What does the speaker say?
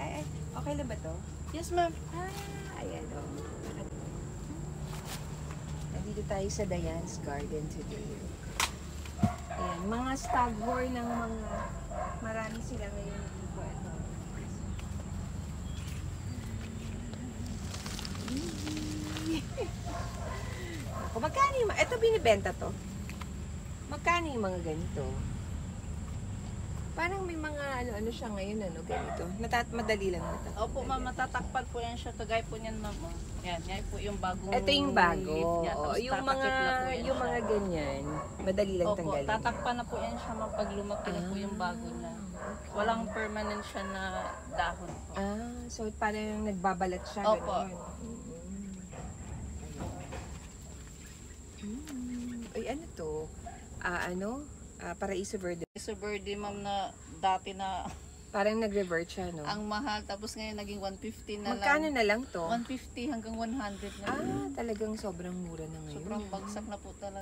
Ay, okay lang ba to? Yes, ma'am. Ayan o. Nandito tayo sa Diane's Garden today. Ayan, mga staghorn ng mga... Marami sila ngayon dito. Ito. Ako, magkano yung... Ito binibenta to. Magkano yung mga ganito? Parang may mga ano siya ngayon, ganito. Madali lang natatakpan. Opo, ma'am, matatakpan po yan siya. Kagaya po niyan, ma'am. Yan po yung bagong Ito yung bago. niya. Tapos Yung tatakip na po yan yung siya. mga ganyan, madali lang Opo, tanggalin. tatakpan na po yan siya, ma'am, pag lumaki na po yung bago na. Walang permanent siya na dahon po. So parang nagbabalat siya. Opo. Ay, ano to? Paraiso Verde. So, birthday, ma'am, na dati na Parang nag-revert siya, no? ang mahal. Tapos ngayon naging 150 na Magkano lang. na lang to? 150 hanggang 100 na. Talagang sobrang mura na ngayon. Sobrang bagsak na po talaga.